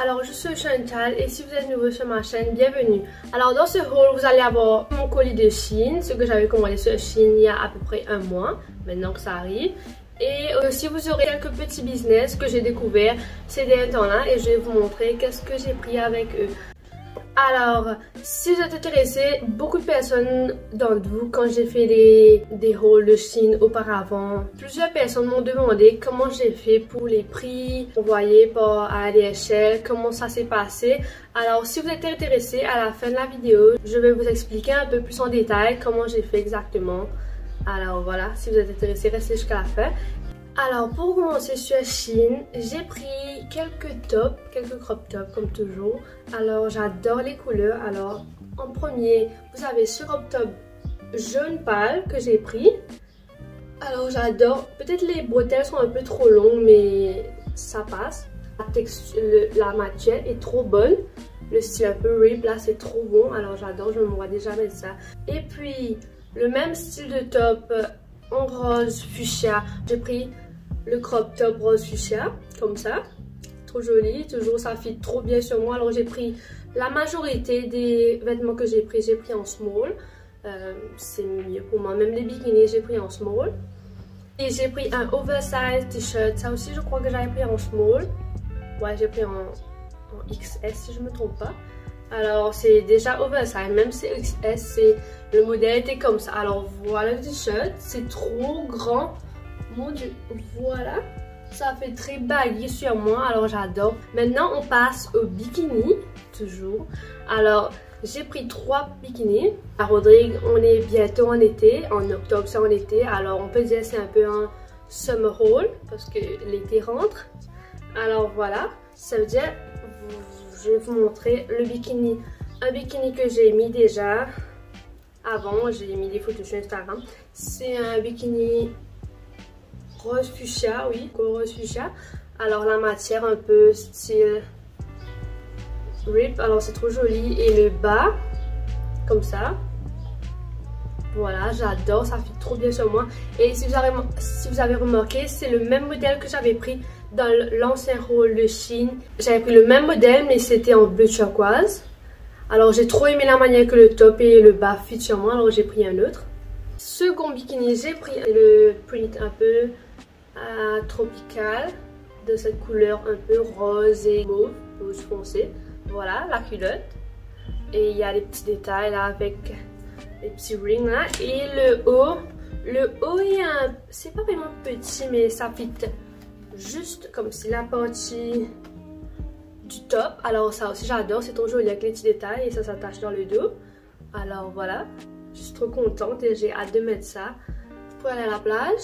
Alors je suis Chantal et si vous êtes nouveau sur ma chaîne, bienvenue. Alors dans ce haul, vous allez avoir mon colis de Shein, ce que j'avais commandé sur Shein il y a à peu près un mois, maintenant que ça arrive. Et aussi vous aurez quelques petits business que j'ai découvert ces derniers temps-là et je vais vous montrer qu'est-ce que j'ai pris avec eux. Alors, si vous êtes intéressé, beaucoup de personnes d'entre vous, quand j'ai fait des hauls de Shein auparavant, plusieurs personnes m'ont demandé comment j'ai fait pour les prix envoyés par ADHL, comment ça s'est passé. Alors, si vous êtes intéressé, à la fin de la vidéo, je vais vous expliquer un peu plus en détail comment j'ai fait exactement. Alors voilà, si vous êtes intéressé, restez jusqu'à la fin. Alors pour commencer sur Shein, j'ai pris quelques tops, quelques crop tops comme toujours. Alors j'adore les couleurs. Alors en premier, vous avez ce crop top jaune pâle que j'ai pris. Alors j'adore, peut-être les bretelles sont un peu trop longues mais ça passe. La texture, la matière est trop bonne. Le style un peu rip là c'est trop bon. Alors j'adore, je me vois déjà mettre ça. Et puis le même style de top en rose fuchsia. J'ai pris le crop top rose fuchsia, comme ça. Trop joli, toujours ça fit trop bien sur moi. Alors j'ai pris la majorité des vêtements que j'ai pris en small. C'est mieux pour moi, même les bikinis j'ai pris en small. Et j'ai pris un oversize t-shirt, ça aussi je crois que j'avais pris en small. Ouais, j'ai pris en XS si je me trompe pas. Alors c'est déjà oversize, même si XS, le modèle était comme ça. Alors voilà le t-shirt, c'est trop grand. Mon dieu, voilà, ça fait très baggy sur moi, alors j'adore. Maintenant on passe au bikini, toujours. Alors j'ai pris 3 bikinis. À Rodrigue, on est bientôt en été, en octobre c'est en été, alors on peut dire c'est un peu un summer haul parce que l'été rentre. Alors voilà, ça veut dire, je vais vous montrer le bikini. Un bikini que j'ai mis déjà avant, j'ai mis des photos sur Instagram. C'est un bikini rose fuchsia, oui, rose fuchsia. Alors la matière un peu style rip, alors c'est trop joli. Et le bas, comme ça. Voilà, j'adore, ça fait trop bien sur moi. Et si vous avez remarqué, c'est le même modèle que j'avais pris dans l'ancien haul de Shein. J'avais pris le même modèle, mais c'était en bleu turquoise. Alors j'ai trop aimé la manière que le top et le bas fit sur moi, alors j'ai pris un autre. Second bikini, j'ai pris le print un peu tropical, de cette couleur un peu rose et mauve, rose foncé. Voilà la culotte. Et il y a les petits détails là avec les petits rings là. Et le haut c'est pas vraiment petit mais ça fit juste comme si la partie du top. Alors ça aussi j'adore, c'est trop joli avec les petits détails et ça s'attache dans le dos. Alors voilà, je suis trop contente et j'ai hâte de mettre ça pour aller à la plage.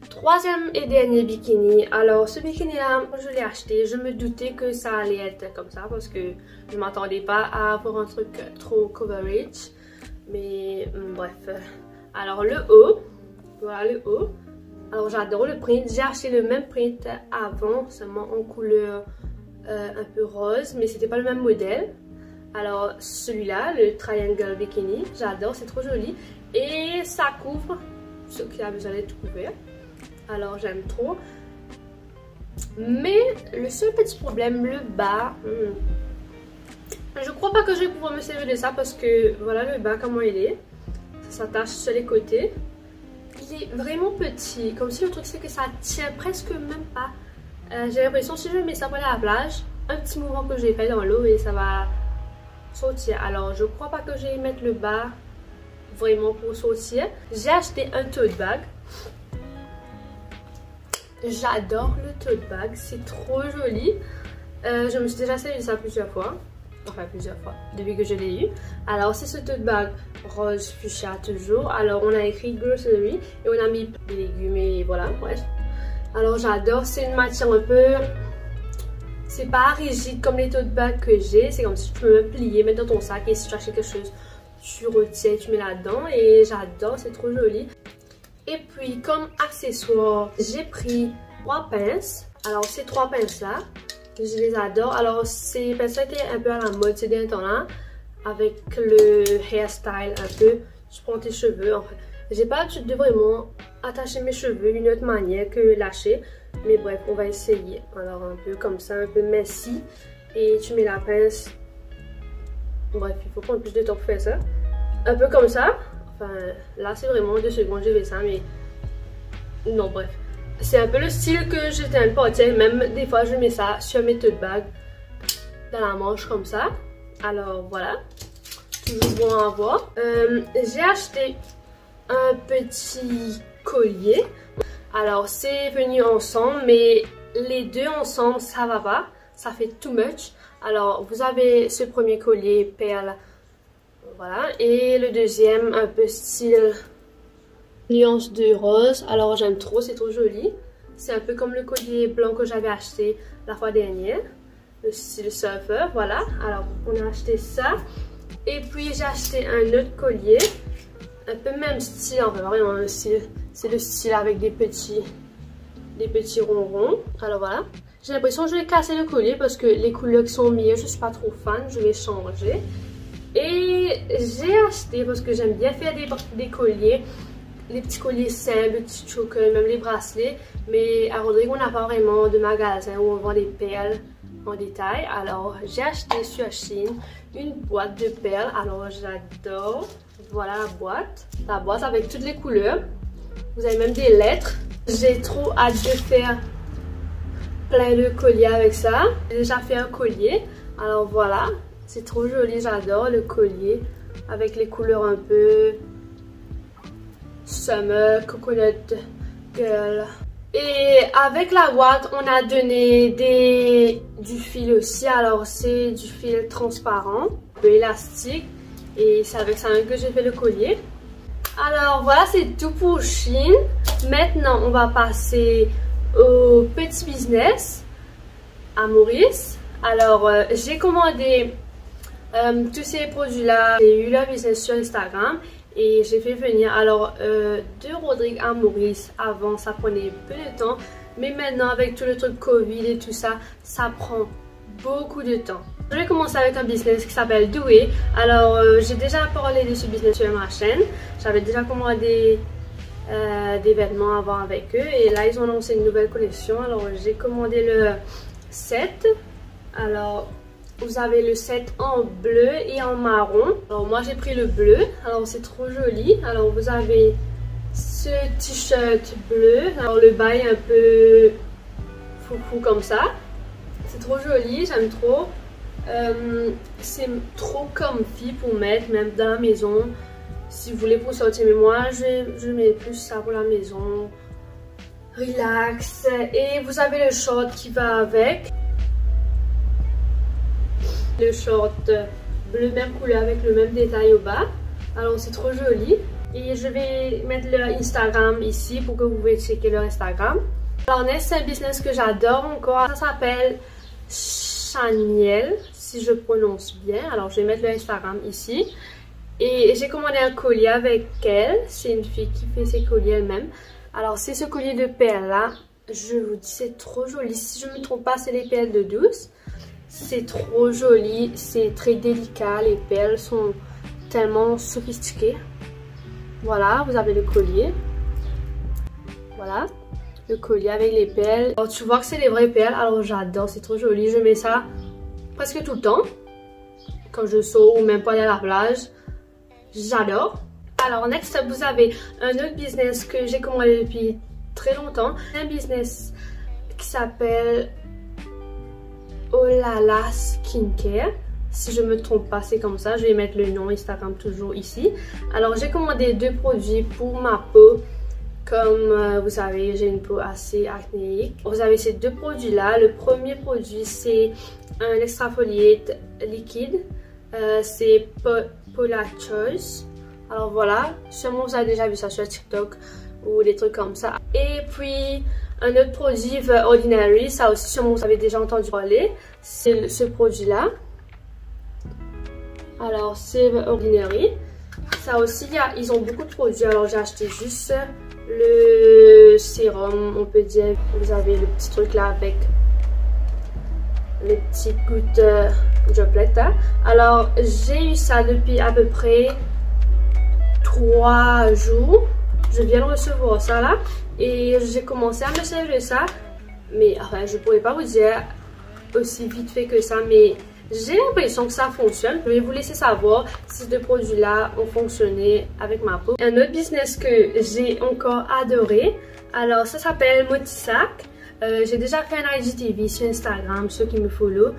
Troisième et dernier bikini. Alors ce bikini là, je l'ai acheté, je me doutais que ça allait être comme ça parce que je m'attendais pas à avoir un truc trop coverage. Mais bref. Alors le haut, voilà le haut. Alors j'adore le print, j'ai acheté le même print avant, seulement en couleur un peu rose, mais c'était pas le même modèle. Alors celui-là, le triangle bikini, j'adore, c'est trop joli. Et ça couvre ce qui a besoin d'être couvert. Alors j'aime trop. Mais le seul petit problème, le bas, je crois pas que je vais pouvoir me servir de ça parce que voilà le bas comment il est. Ça s'attache sur les côtés. Il est vraiment petit, comme si le truc c'est que ça tient presque même pas. J'ai l'impression si je mets ça pour aller à la plage, un petit mouvement que j'ai fait dans l'eau et ça va sortir. Alors je crois pas que je vais mettre le bas vraiment pour sortir. J'ai acheté un tote bag. J'adore le tote bag, c'est trop joli. Je me suis déjà servi de ça plusieurs fois. Enfin plusieurs fois, depuis que je l'ai eu. Alors c'est ce tote bag rose fuchsia toujours. Alors on a écrit grocery et on a mis des légumes et voilà, bref. Alors j'adore, c'est une matière un peu... C'est pas rigide comme les tote bags que j'ai. C'est comme si tu peux me plier, mettre dans ton sac et si tu achètes quelque chose, tu retiens, tu mets là-dedans. Et j'adore, c'est trop joli. Et puis comme accessoire, j'ai pris 3 pinces. Alors ces 3 pinces là, je les adore. Alors ces pinces là étaient un peu à la mode ces derniers temps là. Avec le hairstyle un peu, tu prends tes cheveux. Enfin, j'ai pas l'habitude de vraiment attacher mes cheveux d'une autre manière que lâcher. Mais bref, on va essayer. Alors un peu comme ça, un peu messy. Et tu mets la pince. Bref, il faut prendre plus de temps pour faire ça. Un peu comme ça. Enfin, là c'est vraiment 2 secondes, j'ai fait ça, mais... Non, bref. C'est un peu le style que j'étais en train de porter. Même des fois, je mets ça sur mes tote bags. Dans la manche comme ça. Alors voilà. Toujours bon à voir. J'ai acheté un petit collier. Alors c'est venu ensemble, mais les deux ensemble ça va pas, ça fait too much. Alors vous avez ce premier collier perle, voilà, et le deuxième un peu style nuance de rose. Alors j'aime trop, c'est trop joli. C'est un peu comme le collier blanc que j'avais acheté la fois dernière, le style surfer, voilà. Alors on a acheté ça, et puis j'ai acheté un autre collier. Un peu même style, enfin vraiment le style, c'est le style avec des petits ronrons. Alors voilà, j'ai l'impression que je vais casser le collier parce que les couleurs qui sont au milieu, je suis pas trop fan, je vais changer. Et j'ai acheté parce que j'aime bien faire des colliers, les petits colliers simples, les petits chokers, même les bracelets. Mais à Rodrigue, on n'a pas vraiment de magasin où on vend des perles en détail. Alors j'ai acheté sur Chine une boîte de perles, alors j'adore. Voilà la boîte avec toutes les couleurs. Vous avez même des lettres. J'ai trop hâte de faire plein de colliers avec ça. J'ai déjà fait un collier. Alors voilà, c'est trop joli, j'adore le collier. Avec les couleurs un peu summer, coconut girl. Et avec la boîte, on a donné du fil aussi. Alors c'est du fil transparent, un peu élastique. Et c'est avec ça que j'ai fait le collier. Alors voilà, c'est tout pour Chine. Maintenant, on va passer au petit business à Maurice. Alors, j'ai commandé tous ces produits-là. J'ai eu leur business sur Instagram et j'ai fait venir. Alors, de Rodrigue à Maurice, avant, ça prenait peu de temps. Mais maintenant, avec tout le truc Covid et tout ça, ça prend beaucoup de temps. Je vais commencer avec un business qui s'appelle Doué. Alors j'ai déjà parlé de ce business sur ma chaîne. J'avais déjà commandé des vêtements avant avec eux. Et là ils ont lancé une nouvelle collection. Alors j'ai commandé le set. Alors vous avez le set en bleu et en marron. Alors moi j'ai pris le bleu. Alors c'est trop joli. Alors vous avez ce t-shirt bleu. Alors le bas est un peu foufou comme ça. C'est trop joli, j'aime trop. C'est trop comfy pour mettre même dans la maison si vous voulez pour sortir. Mais moi je mets plus ça pour la maison, relax. Et vous avez le short qui va avec, le short bleu même couleur avec le même détail au bas. Alors c'est trop joli. Et je vais mettre leur Instagram ici pour que vous pouvez checker leur Instagram. Alors next, c'est un business que j'adore encore, ça s'appelle Chaniel, si je prononce bien. Alors je vais mettre le Instagram ici. Et j'ai commandé un collier avec elle. C'est une fille qui fait ses colliers elle-même. Alors c'est ce collier de perles là. Je vous dis, c'est trop joli. Si je ne me trompe pas, c'est les perles de douce. C'est trop joli. C'est très délicat. Les perles sont tellement sophistiquées. Voilà, vous avez le collier. Voilà. Le collier avec les perles. Alors tu vois que c'est les vraies perles. Alors j'adore, c'est trop joli. Je mets ça presque tout le temps. Quand je sors ou même pas aller à la plage. J'adore. Alors next, vous avez un autre business que j'ai commandé depuis très longtemps. Un business qui s'appelle Olala Skincare. Si je me trompe pas, c'est comme ça. Je vais mettre le nom Instagram toujours ici. Alors j'ai commandé 2 produits pour ma peau. Comme vous savez, j'ai une peau assez acnéique. Vous avez ces 2 produits là. Le premier produit, c'est un exfoliate liquide. C'est Paula Choice. Alors voilà, sûrement vous avez déjà vu ça sur TikTok ou des trucs comme ça. Et puis un autre produit, The Ordinary. Ça aussi, sûrement vous avez déjà entendu parler. C'est ce produit là. Alors c'est The Ordinary. Ça aussi, ils ont beaucoup de produits. Alors j'ai acheté juste le sérum, on peut dire. Vous avez le petit truc là avec les petites gouttes droplets là. Alors j'ai eu ça depuis à peu près 3 jours. Je viens de recevoir ça là. Et j'ai commencé à me servir ça. Mais enfin, je pourrais pas vous dire aussi vite fait que ça, mais j'ai l'impression que ça fonctionne. Je vais vous laisser savoir si ces deux produits-là ont fonctionné avec ma peau. Un autre business que j'ai encore adoré, alors ça s'appelle Motisac. J'ai déjà fait un IGTV sur Instagram, ceux qui me follow.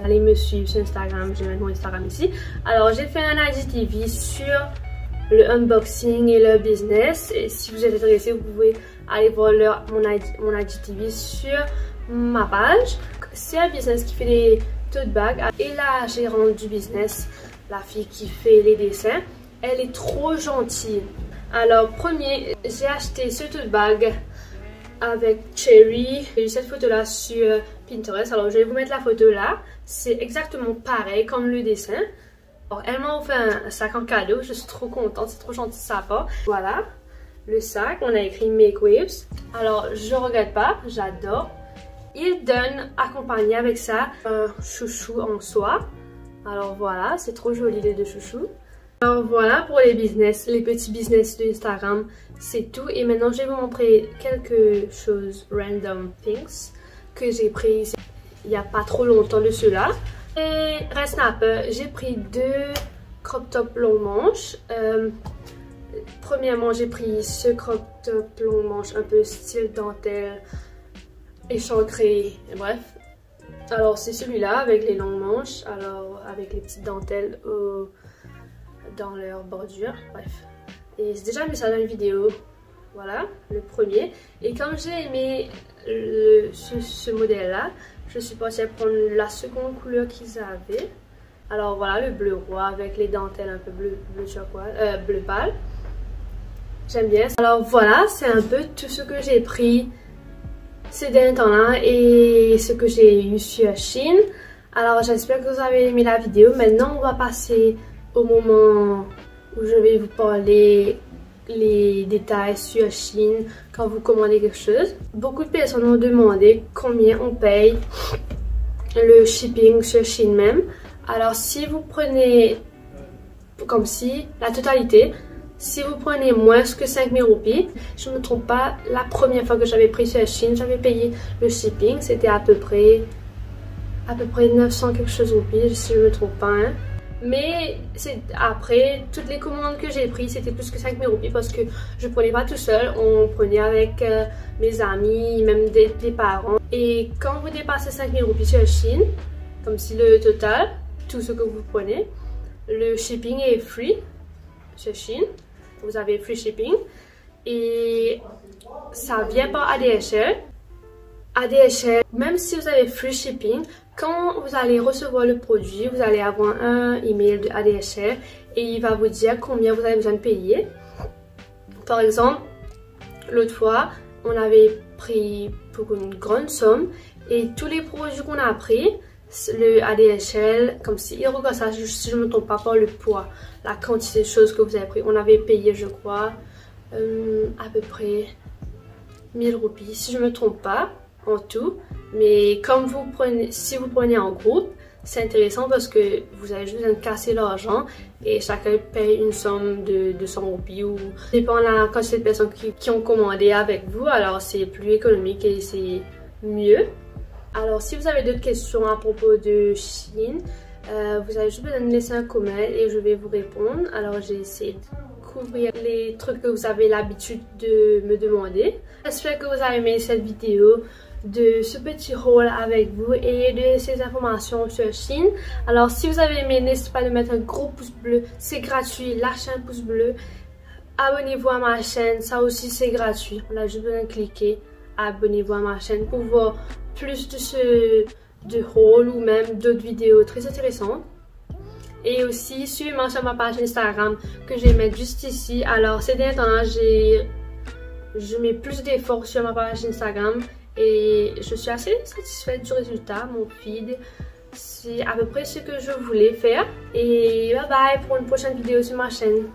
Allez me suivre sur Instagram, je vais mettre mon Instagram ici. Alors j'ai fait un IGTV sur le unboxing et le business. Et si vous êtes intéressé, vous pouvez aller voir mon IGTV sur ma page. C'est un business qui fait des tote bags. Et la gérante du business, la fille qui fait les dessins, elle est trop gentille. Alors premier, j'ai acheté ce tote bag avec Cherry. J'ai eu cette photo là sur Pinterest. Alors je vais vous mettre la photo là. C'est exactement pareil comme le dessin. Alors, elle m'a offert un sac en cadeau. Je suis trop contente. C'est trop gentil de sa part. Voilà le sac. On a écrit Make Waves. Alors je regrette pas. J'adore. Il donne accompagné avec ça un chouchou en soie. Alors voilà. C'est trop joli les deux chouchous. Alors voilà pour les business, les petits business de Instagram, c'est tout. Et maintenant je vais vous montrer quelque chose, random things, que j'ai pris il n'y a pas trop longtemps de cela. Et Snapper, j'ai pris deux crop top long manche. Premièrement j'ai pris ce crop top long manche un peu style dentelle, échancré, bref. Alors c'est celui-là avec les longues manches, alors avec les petites dentelles dans leur bordure, bref. Et j'ai déjà mis ça dans une vidéo, voilà, le premier. Et comme j'ai aimé ce modèle-là, je suis partie à prendre la seconde couleur qu'ils avaient. Alors voilà, le bleu roi avec les dentelles un peu bleu chocolat, bleu pâle. J'aime bien. Alors voilà, c'est un peu tout ce que j'ai pris ces derniers temps-là et ce que j'ai eu sur Shein. Alors j'espère que vous avez aimé la vidéo. Maintenant, on va passer au moment où je vais vous parler les détails sur Shein quand vous commandez quelque chose. Beaucoup de personnes m'ont demandé combien on paye le shipping sur Shein même. Alors si vous prenez comme si la totalité, si vous prenez moins que 5000 roupies, je ne me trompe pas, la première fois que j'avais pris sur Shein, j'avais payé le shipping, c'était à peu près 900 quelque chose roupies si je ne me trompe pas. Hein. Mais après, toutes les commandes que j'ai prises, c'était plus que 5000 roupies parce que je ne prenais pas tout seul, on prenait avec mes amis, même des parents. Et quand vous dépassez 5000 roupies sur Shein, comme si le total, tout ce que vous prenez, le shipping est free sur Shein. Vous avez free shipping et ça vient par ADHL. ADHL, même si vous avez free shipping, quand vous allez recevoir le produit, vous allez avoir un email de ADHL et il va vous dire combien vous avez besoin de payer. Par exemple, l'autre fois, on avait pris pour une grande somme et tous les produits qu'on a pris, le ADHL, comme si il regarde ça, si je ne me trompe pas, par le poids, la quantité de choses que vous avez pris. On avait payé, je crois, à peu près 1000 roupies, si je ne me trompe pas. En tout, mais comme si vous prenez en groupe, c'est intéressant parce que vous avez juste besoin de casser l'argent et chacun paye une somme de 200 roupies ou dépend de la quantité de personnes qui ont commandé avec vous, alors c'est plus économique et c'est mieux. Alors si vous avez d'autres questions à propos de Shein, vous avez juste besoin de me laisser un comment et je vais vous répondre. Alors j'ai essayé de couvrir les trucs que vous avez l'habitude de me demander. J'espère que vous avez aimé cette vidéo de ce petit haul avec vous et de ces informations sur Shein. Alors si vous avez aimé, n'hésitez pas de mettre un gros pouce bleu, c'est gratuit, lâchez un pouce bleu, abonnez-vous à ma chaîne, ça aussi c'est gratuit, on a juste besoin de cliquer abonnez-vous à ma chaîne pour voir plus de haul ou même d'autres vidéos très intéressantes. Et aussi suivez-moi sur ma page Instagram que je vais mettre juste ici. Alors ces derniers temps-là, je mets plus d'efforts sur ma page Instagram et je suis assez satisfaite du résultat. Mon feed, c'est à peu près ce que je voulais faire. Et bye bye pour une prochaine vidéo sur ma chaîne.